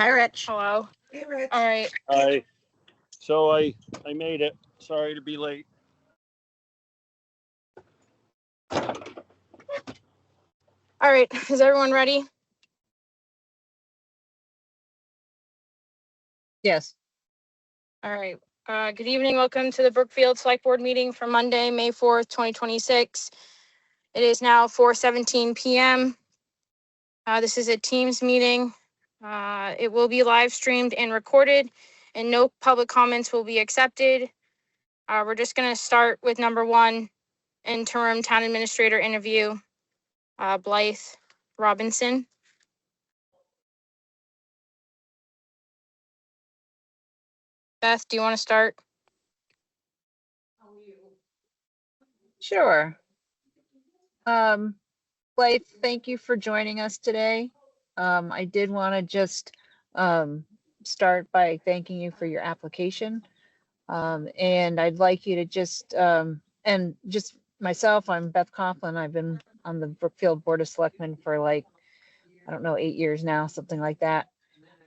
Hi, Rich. Hello. Hey, Rich. All right. Hi. So I made it. Sorry to be late. All right. Is everyone ready? Yes. All right. Good evening. Welcome to the Brookfield Select Board meeting for Monday, May 4th, 2026. It is now 4:17 p.m. This is a Teams meeting. It will be live streamed and recorded, and no public comments will be accepted. We're just going to start with number one, interim town administrator interview, Blythe Robinson. Beth, do you want to start? Sure. Blythe, thank you for joining us today. I did want to just start by thanking you for your application. And I'd like you to just, and just myself, I'm Beth Coughlin. I've been on the Brookfield Board of Selectmen for like, I don't know, 8 years now, something like that.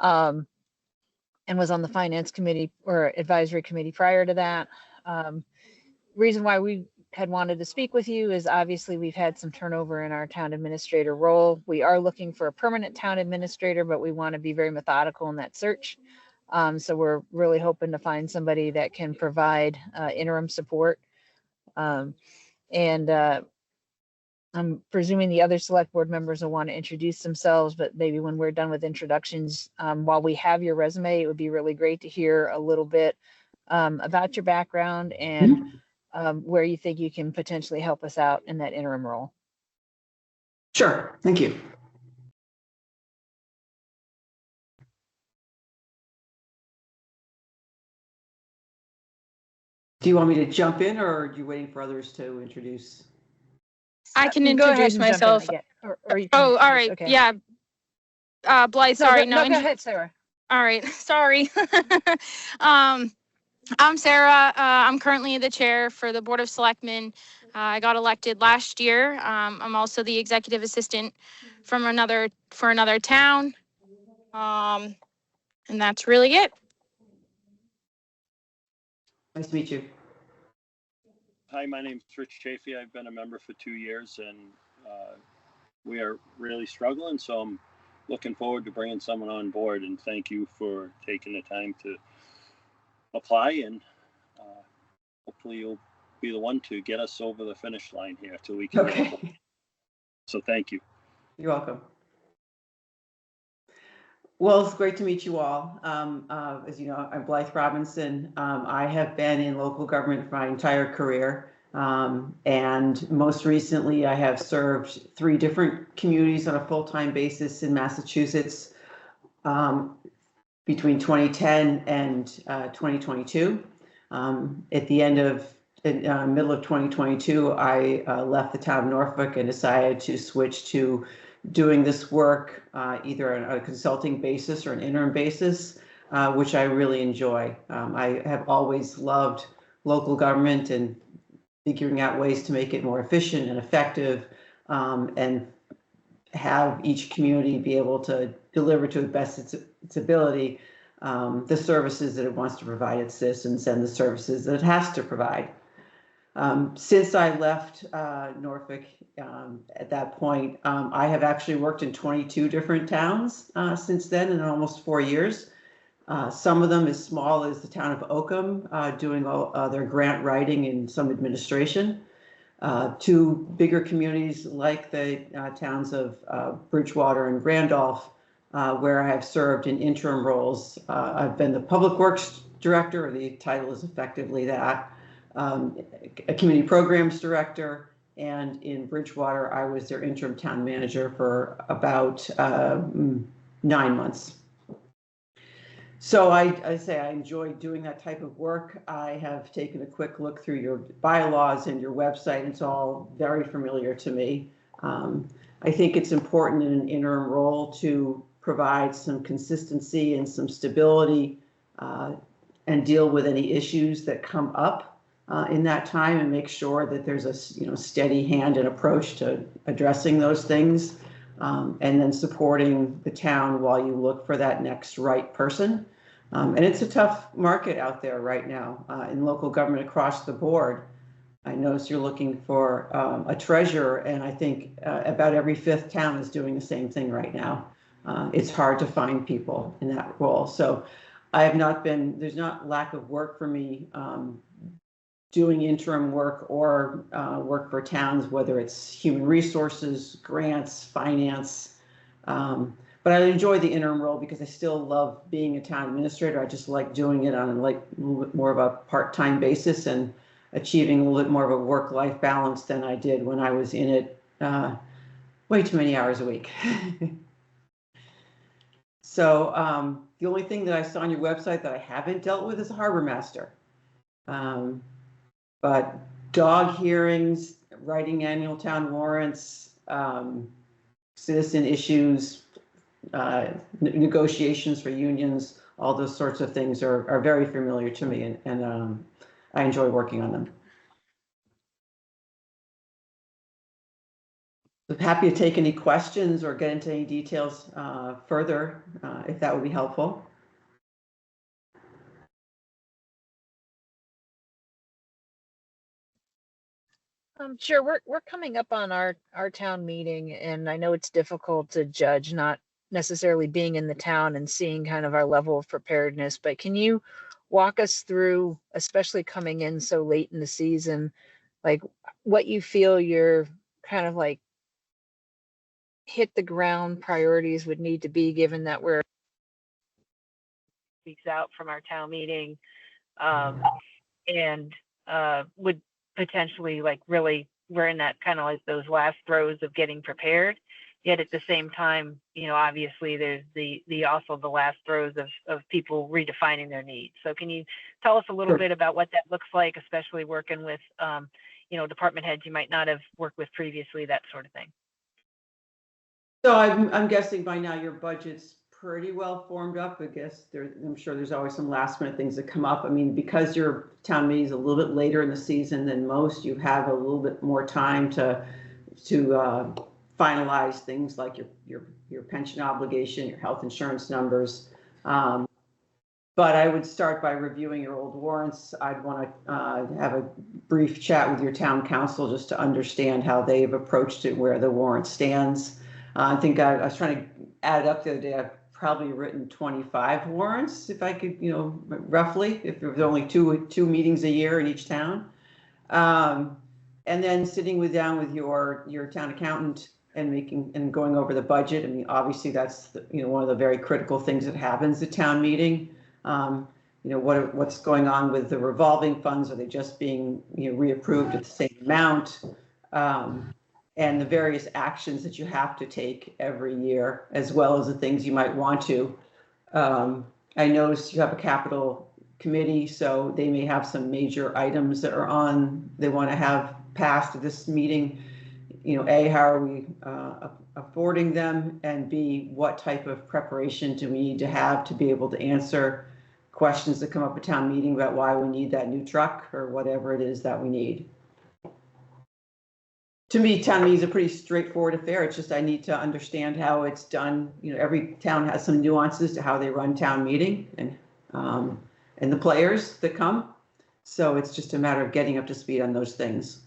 And was on the finance committee or advisory committee prior to that. Reason why we had wanted to speak with you is obviously we've had some turnover in our town administrator role. We are looking for a permanent town administrator, but we want to be very methodical in that search. So we're really hoping to find somebody that can provide interim support. I'm presuming the other select board members will want to introduce themselves, but maybe when we're done with introductions, while we have your resume, it would be really great to hear a little bit about your background and where you think you can potentially help us out in that interim role. Sure, thank you. Do you want me to jump in, or are you waiting for others to introduce? I can introduce myself. Or you can all right. okay. Yeah. Blythe, sorry. No, go ahead, Sarah. All right. Sorry. I'm Sarah. I'm currently the chair for the Board of Selectmen. I got elected last year. I'm also the executive assistant for another town. And that's really it. Nice to meet you. Hi, my name's Rich Chafee. I've been a member for 2 years, and we are really struggling. So I'm looking forward to bringing someone on board. And thank you for taking the time to apply. And hopefully you'll be the one to get us over the finish line here till we can. Okay. So thank you. You're welcome. Well, it's great to meet you all. As you know, I'm Blythe Robinson. I have been in local government for my entire career. And most recently, I have served 3 different communities on a full-time basis in Massachusetts between 2010 and 2022. At the end of middle of 2022, I left the town of Norfolk and decided to switch to doing this work either on a consulting basis or an interim basis, which I really enjoy. I have always loved local government and figuring out ways to make it more efficient and effective, and have each community be able to deliver to the best its ability the services that it wants to provide its citizens and the services that it has to provide. Since I left Norfolk at that point, I have actually worked in 22 different towns since then in almost 4 years. Some of them as small as the town of Oakham, doing all their grant writing and some administration, to bigger communities like the towns of Bridgewater and Randolph, where I have served in interim roles. I've been the public works director, or the title is effectively that, a community programs director, and in Bridgewater, I was their interim town manager for about 9 months. So I say I enjoy doing that type of work. I have taken a quick look through your bylaws and your website. It's all very familiar to me. I think it's important in an interim role to provide some consistency and some stability and deal with any issues that come up in that time, and make sure that there's a steady hand and approach to addressing those things. and then supporting the town while you look for that next right person. And it's a tough market out there right now in local government across the board. I notice you're looking for a treasurer, and I think about every fifth town is doing the same thing right now. It's hard to find people in that role. So I have not been, there's not lack of work for me doing interim work or work for towns, whether it's human resources, grants, finance. But I enjoy the interim role because I still love being a town administrator. I just like doing it on a little bit more of a part-time basis and achieving a little bit more of a work-life balance than I did when I was in it way too many hours a week. So the only thing that I saw on your website that I haven't dealt with is a harbor master. But dog hearings, writing annual town warrants, citizen issues, negotiations for unions, all those sorts of things are very familiar to me, and I enjoy working on them. I'm happy to take any questions or get into any details further, if that would be helpful. Sure. We're coming up on our town meeting, and I know it's difficult to judge, not necessarily being in the town and seeing kind of our level of preparedness, but can you walk us through, especially coming in so late in the season, like what you feel your kind of like hit the ground priorities would need to be, given that we're weeks out from our town meeting, and would potentially like really, we're in that kind of like those last throes of getting prepared, yet at the same time, you know, obviously there's the also the last throes of people redefining their needs. So can you tell us a little bit about what that looks like, especially working with you know, department heads you might not have worked with previously, that sort of thing? So I'm guessing by now your budget's pretty well formed up. I guess I'm sure there's always some last minute things that come up. I mean, because your town meeting is a little bit later in the season than most, you have a little bit more time to finalize things like your pension obligation, your health insurance numbers. But I would start by reviewing your old warrants. I'd want to have a brief chat with your town council just to understand how they've approached it, where the warrant stands. I think I was trying to add it up the other day. I've probably written 25 warrants, if I could, you know, roughly, if there was only two meetings a year in each town. And then sitting down with your town accountant and going over the budget. I mean, obviously that's you know, one of the very critical things that happens at town meeting. You know, what's going on with the revolving funds? Are they just being, you know, reapproved at the same amount? And the various actions that you have to take every year, as well as the things you might want to. I noticed you have a capital committee, so they may have some major items that are on, they want to have passed at this meeting. You know, A, how are we affording them? And B, what type of preparation do we need to have to be able to answer questions that come up at town meeting about why we need that new truck or whatever it is that we need. To me, town meeting is a pretty straightforward affair. It's just I need to understand how it's done. You know, every town has some nuances to how they run town meeting and the players that come. So it's just a matter of getting up to speed on those things.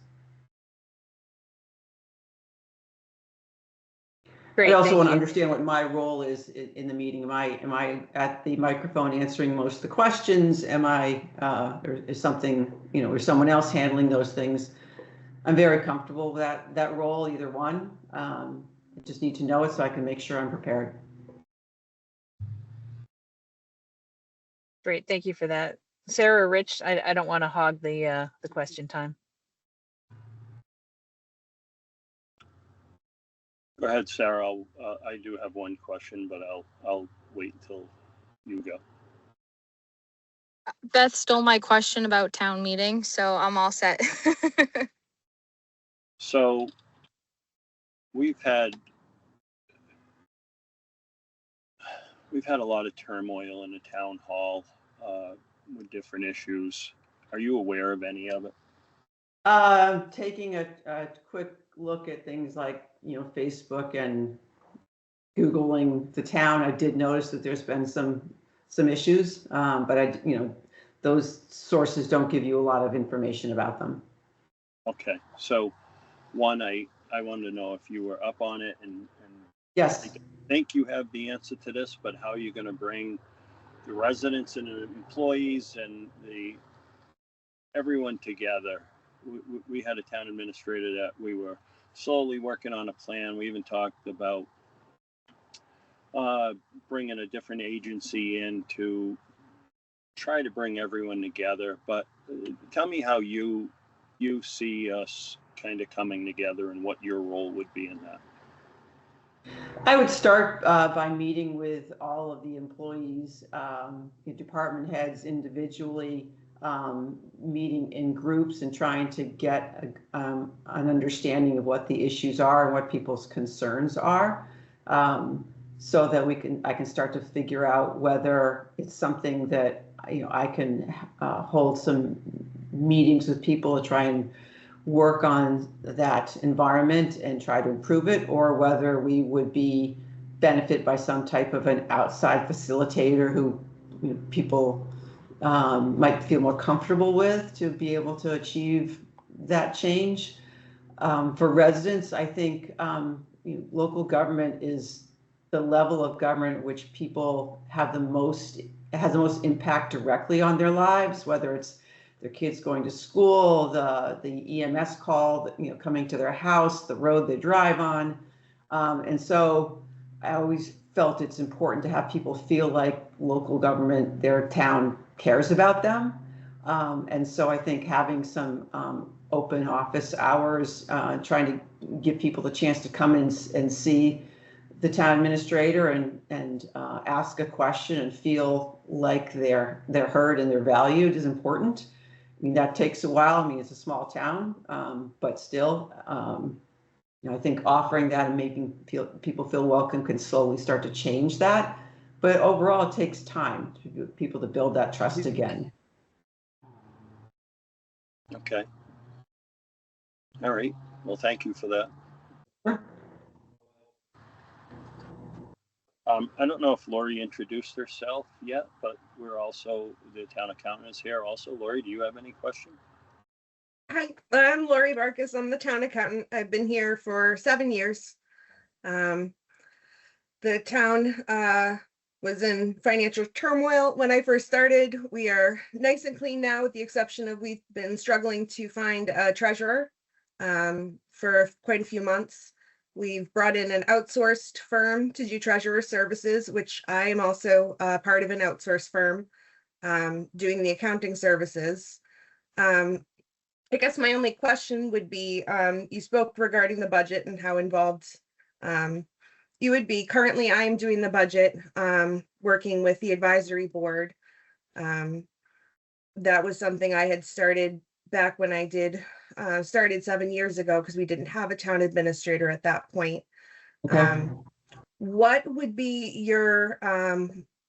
Great, I also thank want to you. understand what my role is in the meeting. Am I at the microphone answering most of the questions? Am I, or is something, you know, or someone else handling those things? I'm very comfortable with that role, either one. I just need to know it so I can make sure I'm prepared. Great, thank you for that. Sarah or Rich, I don't want to hog the question time. Go ahead, Sarah. I do have one question, but I'll wait until you go. Beth stole my question about town meeting, so I'm all set. So we've had a lot of turmoil in the town hall with different issues. Are you aware of any of it? Taking a quick look at things like, you know, Facebook and Googling the town, I did notice that there's been some issues, but those sources don't give you a lot of information about them. Okay, so one, I wanted to know if you were up on it, and Yes. I think you have the answer to this, but how are you going to bring the residents and the employees and everyone together? We had a town administrator that we were slowly working on a plan. We even talked about bringing a different agency in to try to bring everyone together. But tell me how you see us kind of coming together and what your role would be in that. I would start by meeting with all of the employees, department heads individually, meeting in groups and trying to get an understanding of what the issues are and what people's concerns are, so that I can start to figure out whether it's something that I can hold some meetings with people to try and work on that environment and try to improve it, or whether we would be benefit by some type of an outside facilitator who people might feel more comfortable with to be able to achieve that change. For residents, I think local government is the level of government which people have has the most impact directly on their lives, whether it's their kids going to school, the EMS call, coming to their house, the road they drive on. And so I always felt it's important to have people feel like local government, their town cares about them. And so I think having some open office hours, trying to give people the chance to come in and see the town administrator and ask a question and feel like they're heard and they're valued is important. I mean, that takes a while. I mean, it's a small town, but still, I think offering that and making people feel welcome can slowly start to change that. But overall, it takes time for people to build that trust again. Okay. All right. Well, thank you for that. Sure. I don't know if Lori introduced herself yet, but we're also, the town accountant is here also. Lori, do you have any questions? Hi, I'm Lori Barkus. I'm the town accountant. I've been here for 7 years. The town was in financial turmoil when I first started. We are nice and clean now, with the exception of we've been struggling to find a treasurer for quite a few months. We've brought in an outsourced firm to do treasurer services, which I am also part of an outsourced firm doing the accounting services. I guess my only question would be, you spoke regarding the budget and how involved you would be. Currently, I'm doing the budget, working with the advisory board. That was something I had started back when I started 7 years ago, because we didn't have a town administrator at that point. Okay. What would be your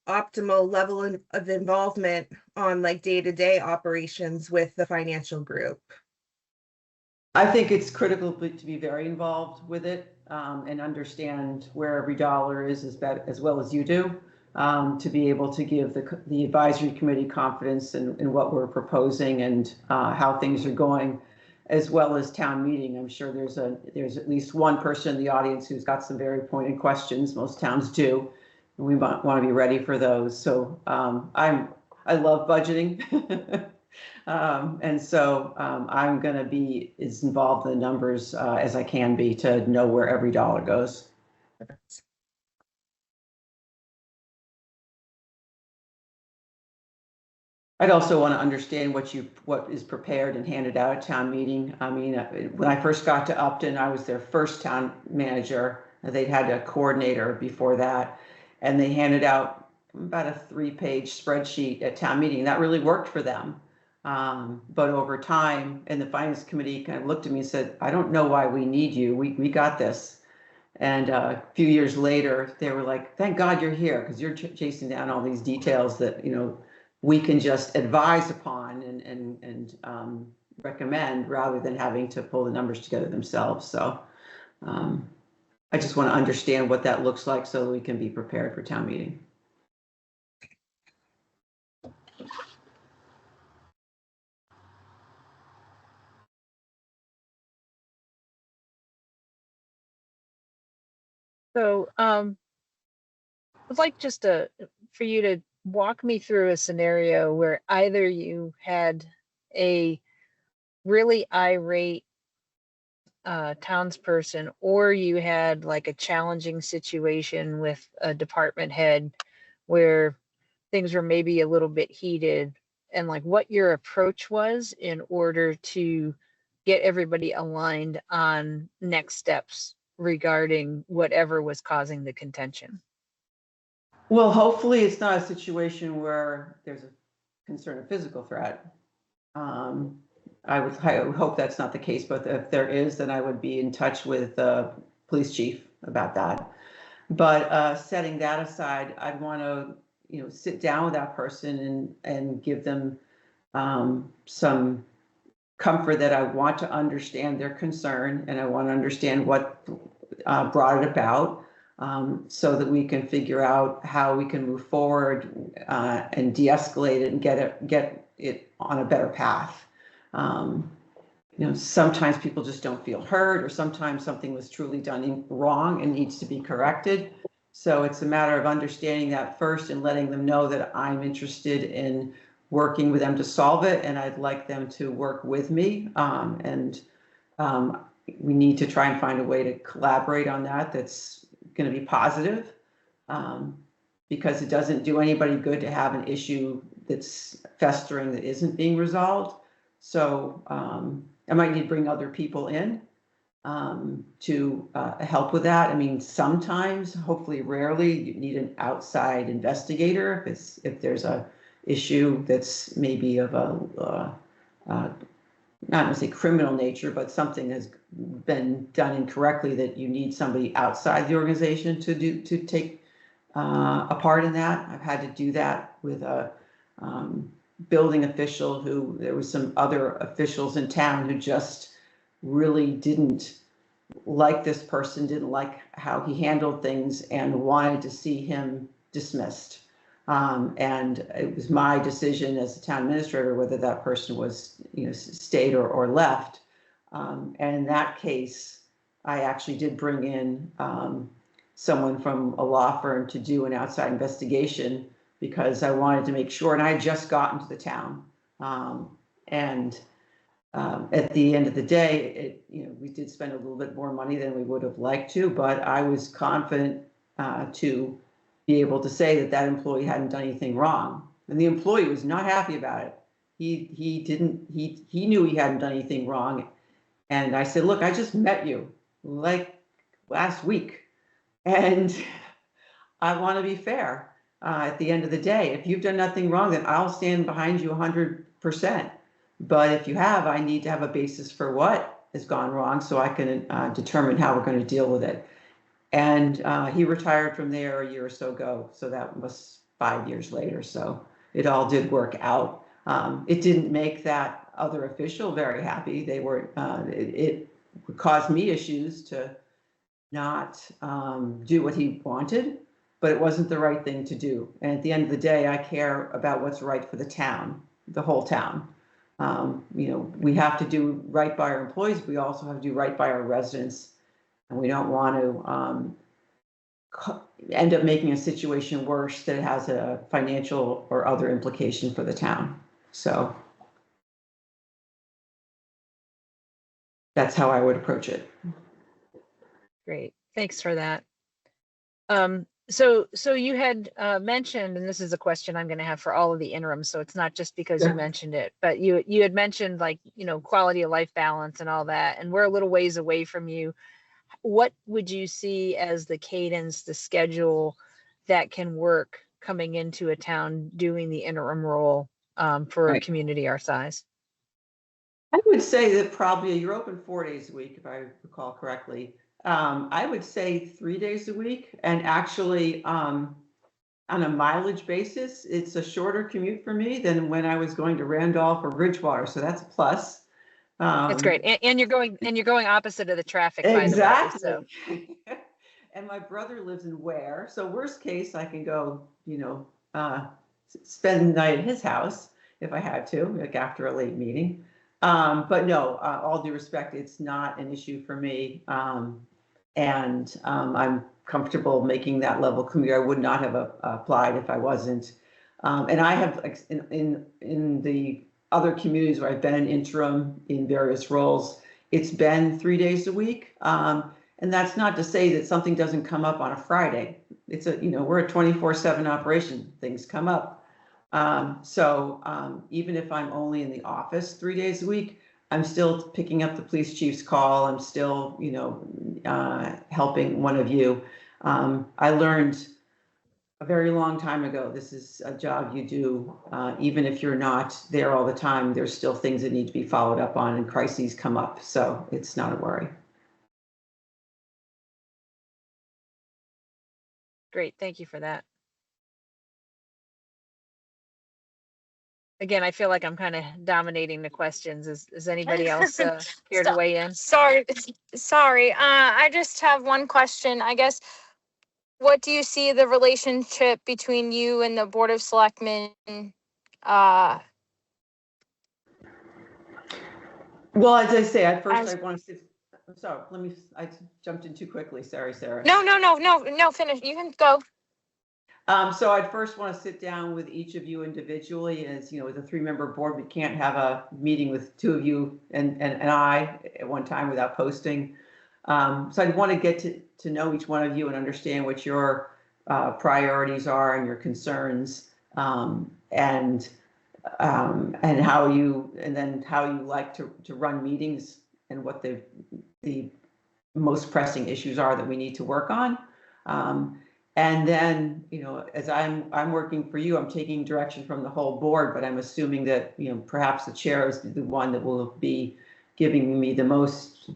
optimal level of involvement on like day-to-day operations with the financial group? I think it's critical to be very involved with it and understand where every dollar is as well as you do, to be able to give the advisory committee confidence in what we're proposing and how things are going, as well as town meeting. I'm sure there's at least one person in the audience who's got some very pointed questions. Most towns do. And we want to be ready for those. So I love budgeting. And so I'm going to be as involved in the numbers as I can be to know where every dollar goes. I'd also want to understand what is prepared and handed out at town meeting. I mean, when I first got to Upton, I was their first town manager. They'd had a coordinator before that, and they handed out about a 3-page spreadsheet at town meeting. That really worked for them. But over time, and the finance committee kind of looked at me and said, I don't know why we need you. We got this. And a few years later, they were like, thank God you're here, because you're chasing down all these details that, we can just advise upon and recommend, rather than having to pull the numbers together themselves. So I just want to understand what that looks like so that we can be prepared for town meeting. So I'd like just for you to walk me through a scenario where either you had a really irate townsperson, or you had like a challenging situation with a department head where things were maybe a little bit heated, and like what your approach was in order to get everybody aligned on next steps regarding whatever was causing the contention. Well, hopefully it's not a situation where there's a concern of physical threat. I would hope that's not the case, but if there is, then I would be in touch with the police chief about that. But setting that aside, I'd want to, sit down with that person and give them some comfort that I want to understand their concern, and I want to understand what brought it about, so that we can figure out how we can move forward and de-escalate it and get it on a better path. Sometimes people just don't feel heard, or sometimes something was truly done wrong and needs to be corrected. So it's a matter of understanding that first and letting them know that I'm interested in working with them to solve it, and I'd like them to work with me. We need to try and find a way to collaborate on that that's going to be positive, because it doesn't do anybody good to have an issue that's festering that isn't being resolved. So I might need to bring other people in to help with that. I mean, sometimes, hopefully rarely, you need an outside investigator if there's a issue that's maybe of a not to say criminal nature, but something has been done incorrectly that you need somebody outside the organization to take a part in that. I've had to do that with a building official who, there was some other officials in town who just really didn't like this person, didn't like how he handled things, and wanted to see him dismissed. And it was my decision as a town administrator whether that person was, stayed or left. And in that case, I actually did bring in someone from a law firm to do an outside investigation, because I wanted to make sure, and I had just gotten to the town. At the end of the day, we did spend a little bit more money than we would have liked to, but I was confident to be able to say that employee hadn't done anything wrong. And the employee was not happy about it. He knew he hadn't done anything wrong. And I said, look, I just met you like last week, and I want to be fair. At the end of the day, if you've done nothing wrong, then I'll stand behind you 100%. But if you have, I need to have a basis for what has gone wrong so I can determine how we're going to deal with it. And he retired from there a year or so ago. So that was 5 years later. So it all did work out. It didn't make that other official very happy. They were, it caused me issues to not do what he wanted, but it wasn't the right thing to do. And at the end of the day, I care about what's right for the town, the whole town. We have to do right by our employees. We also have to do right by our residents. And we don't want to end up making a situation worse that has a financial or other implication for the town. So that's how I would approach it. Great, thanks for that. So you had mentioned, and this is a question I'm going to have for all of the interims, so it's not just because you mentioned it, but you had mentioned quality of life balance and all that, and we're a little ways away from you. What would you see as the cadence, the schedule that can work coming into a town doing the interim role for a community our size? I would say that probably you're open 4 days a week, if I recall correctly. I would say 3 days a week, and actually on a mileage basis, it's a shorter commute for me than when I was going to Randolph or Bridgewater. So that's a plus. That's great. And you're going opposite of the traffic, by exactly. the way. So and my brother lives in Ware. So worst case, I can go, spend the night at his house if I had to, like after a late meeting. But no, all due respect, it's not an issue for me. And I'm comfortable making that level commute. I would not have applied if I wasn't. And I have in the other communities where I've been an interim in various roles, it's been 3 days a week. And that's not to say that something doesn't come up on a Friday. It's we're a 24/7 operation. Things come up. So even if I'm only in the office 3 days a week, I'm still picking up the police chief's call. I'm still, helping one of you. I learned a very long time ago, this is a job you do, even if you're not there all the time, there's still things that need to be followed up on and crises come up. So it's not a worry. Great, thank you for that. Again, I feel like I'm kind of dominating the questions. Is anybody else here to weigh in? Sorry. I just have one question. I guess, what do you see the relationship between you and the Board of Selectmen? Well, as I say, at first As- I want to say, I'm sorry, I jumped in too quickly. Sorry, Sarah. No, finish. You can go. So I'd first want to sit down with each of you individually. As you know, as a 3-member board, we can't have a meeting with 2 of you and I at one time without posting. So I'd want to get to know each one of you and understand what your priorities are and your concerns, and how you like to run meetings and what the most pressing issues are that we need to work on. And then, as I'm working for you, I'm taking direction from the whole board, but I'm assuming that, perhaps the chair is the one that will be giving me the most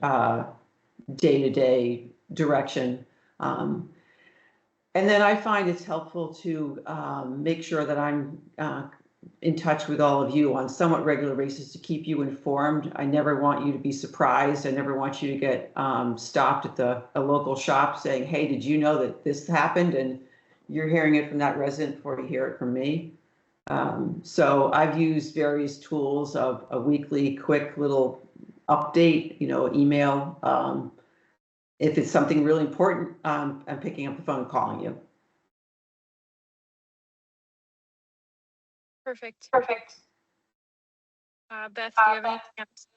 day-to-day direction. And then I find it's helpful to make sure that I'm in touch with all of you on somewhat regular basis to keep you informed. I never want you to be surprised. I never want you to get stopped at a local shop saying, hey, did you know that this happened? And you're hearing it from that resident before you hear it from me. So I've used various tools of a weekly quick little update, email. If it's something really important, I'm picking up the phone and calling you. Perfect. Beth, do you have anything else?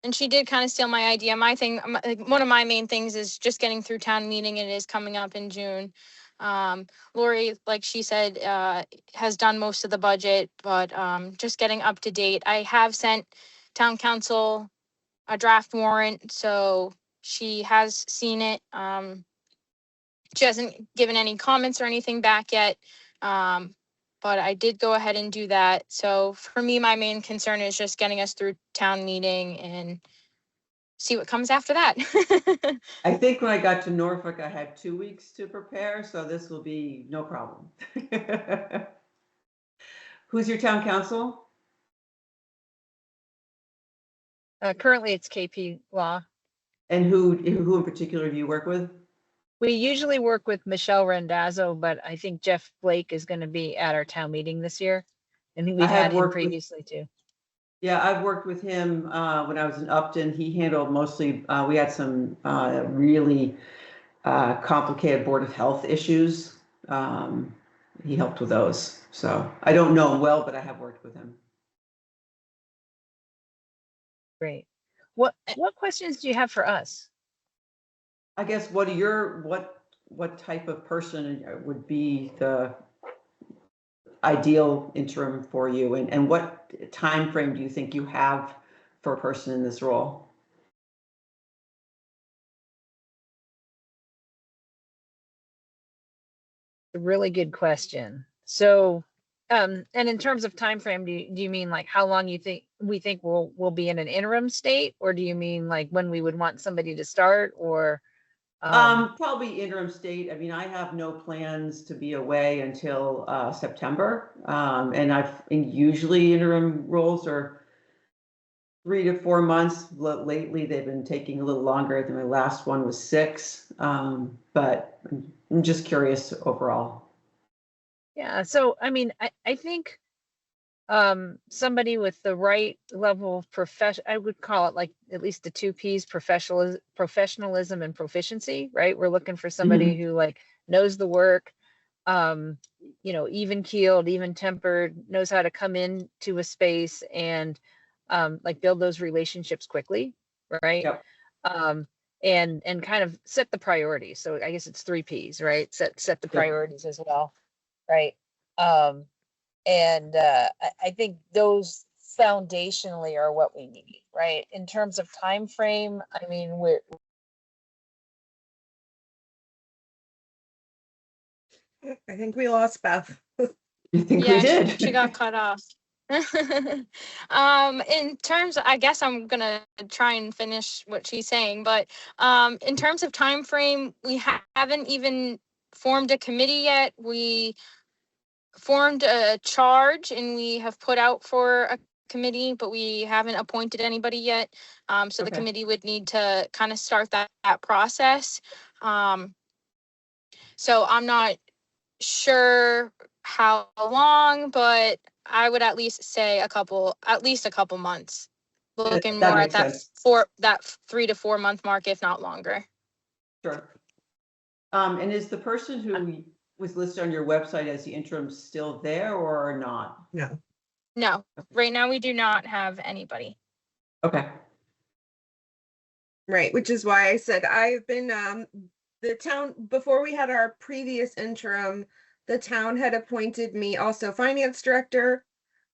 And she did kind of steal my idea. One of my main things is just getting through town meeting. It is coming up in June. Lori, like she said, has done most of the budget, but just getting up to date. I have sent town council a draft warrant, so she has seen it. She hasn't given any comments or anything back yet. But I did go ahead and do that. So for me, my main concern is just getting us through town meeting and see what comes after that. I think when I got to Norfolk, I had 2 weeks to prepare, so this will be no problem. Who's your town council? Currently, it's KP Law. And who in particular do you work with? We usually work with Michelle Randazzo, but I think Jeff Blake is going to be at our town meeting this year. And we've had him previously too. Yeah, I've worked with him when I was in Upton. He handled mostly, we had some really complicated Board of Health issues. He helped with those. So I don't know him well, but I have worked with him. Great. What questions do you have for us? I guess what type of person would be the ideal interim for you, and what time frame do you think you have for a person in this role? A really good question. So, and in terms of time frame, do you mean like how long you think we'll be in an interim state, or do you mean like when we would want somebody to start, or Probably interim state. I mean, I have no plans to be away until September. And usually interim roles are 3 to 4 months. Lately, they've been taking a little longer. Than my last one was 6. But I'm just curious overall. Yeah, so I mean, I think somebody with the right level of profession, I would call it like at least the 2 P's, professionalism and proficiency, right? We're looking for somebody who like knows the work, you know, even keeled, even tempered, knows how to come into a space and like build those relationships quickly, right? Yep. And kind of set the priorities. So I guess it's 3 P's, right? Set the priorities as well, right? And I think those foundationally are what we need, right? In terms of time frame, I mean, I think we lost Beth. I think Yeah, we did. she got cut off. In terms, I guess I'm gonna try and finish what she's saying, but in terms of time frame, we haven't even formed a committee yet. We formed a charge and we have put out for a committee, but we haven't appointed anybody yet. So the Okay. committee would need to kind of start that process. So I'm not sure how long, but I would at least say at least a couple months. Looking That more at makes sense. that 3 to 4 month mark, if not longer. Sure. And is the person who was listed on your website as the interim still there or not? No. No, right now we do not have anybody. Okay. Right, which is why I said I've been the town, before we had our previous interim, the town had appointed me also finance director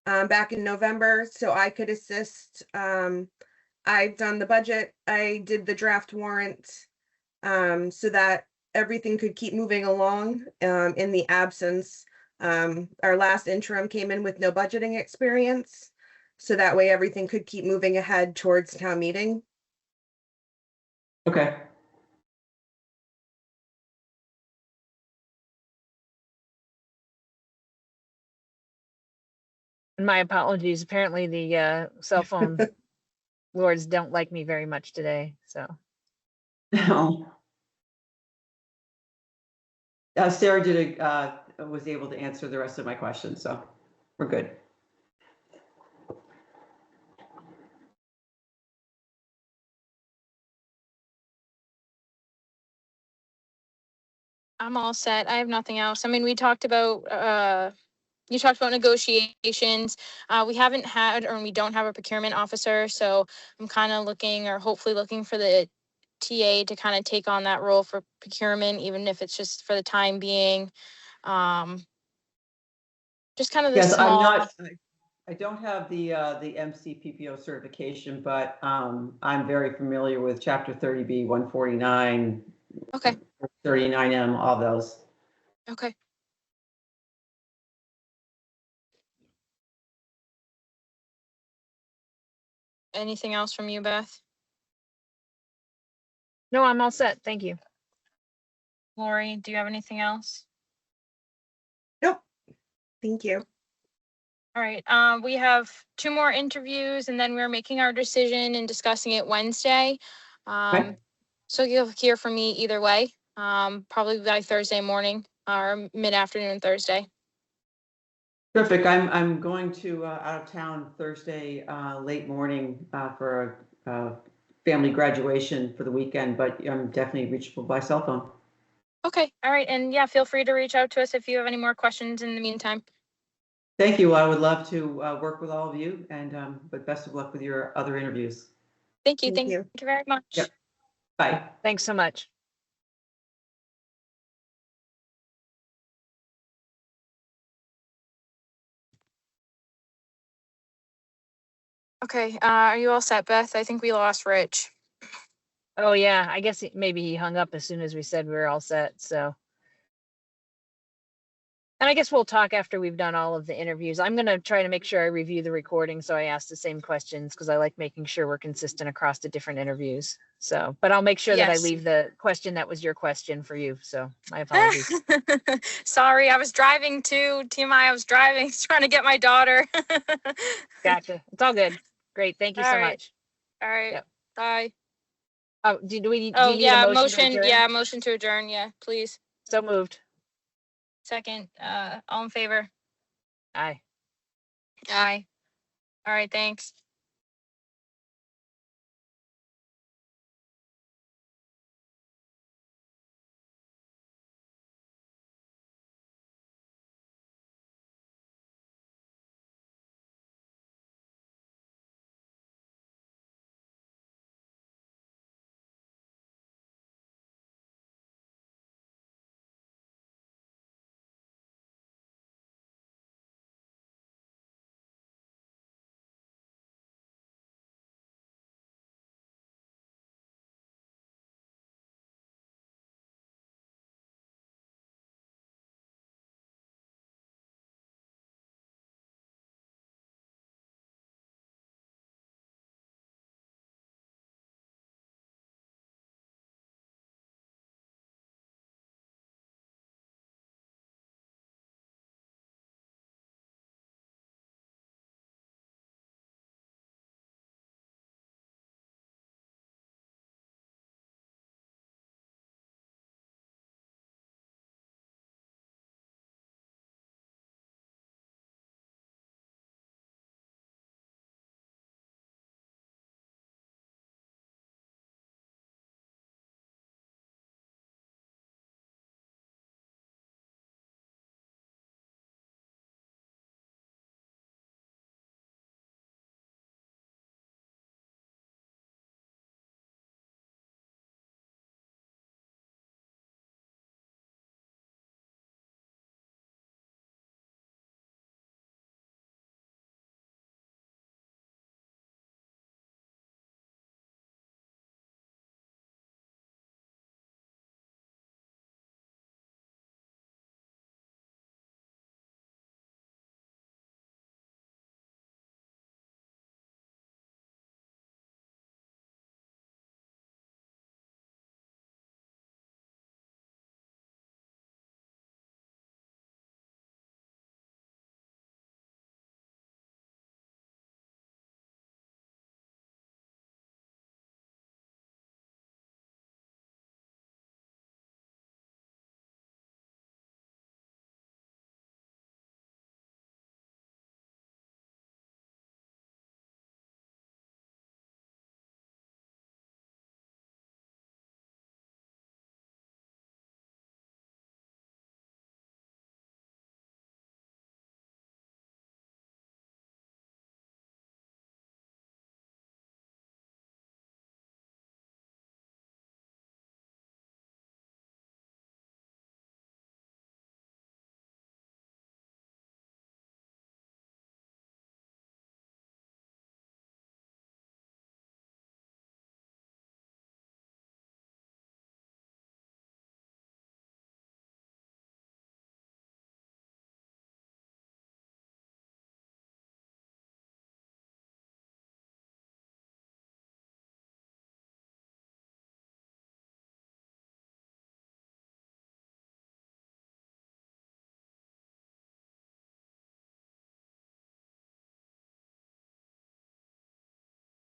back in November, so I could assist. I've done the budget, I did the draft warrant, so that everything could keep moving along in the absence. Our last interim came in with no budgeting experience, so that way everything could keep moving ahead towards town meeting. Okay. and my apologies. Apparently the cell phone lords don't like me very much today. So No. Sarah was able to answer the rest of my questions, so we're good. I'm all set. I have nothing else. I mean, we talked about you talked about negotiations. We haven't had, or we don't have a procurement officer, so I'm kind of looking, or hopefully looking for the TA to kind of take on that role for procurement, even if it's just for the time being. Just kind of the Yes, small. I don't have the MCPPO certification, but I'm very familiar with Chapter 30B, 149, Okay. 39M, all those. Okay. Anything else from you, Beth? no, I'm all set. Thank you. Lori, do you have anything else? Nope. Thank you. All right. We have 2 more interviews and then we're making our decision and discussing it Wednesday. Okay. So you'll hear from me either way, probably by Thursday morning or mid-afternoon Thursday. Terrific. I'm going to out of town Thursday late morning for a family graduation for the weekend, but I'm definitely reachable by cell phone. Okay. All right. And yeah, feel free to reach out to us if you have any more questions in the meantime. Thank you. I would love to work with all of you, and but best of luck with your other interviews. Thank you. Thank Thank you. you very much. Yep. Bye. Thanks so much. Okay. Are you all set, Beth? I think we lost Rich. Oh yeah, I guess maybe he hung up as soon as we said we were all set. So And I guess we'll talk after we've done all of the interviews. I'm going to try to make sure I review the recording, so I ask the same questions because I like making sure we're consistent across the different interviews. So, but I'll make sure that I Yes. leave the question that was your question for you. So my apologies. Sorry, I was driving too. TMI, I was driving, trying to get my daughter. Gotcha. It's all good. Great. Thank you All so right. much. All right. Yep. Bye. Oh, do you need yeah, a motion to adjourn? Yeah, motion to adjourn. Yeah, please. So moved. Second, all in favor? Aye. Aye. All right, thanks.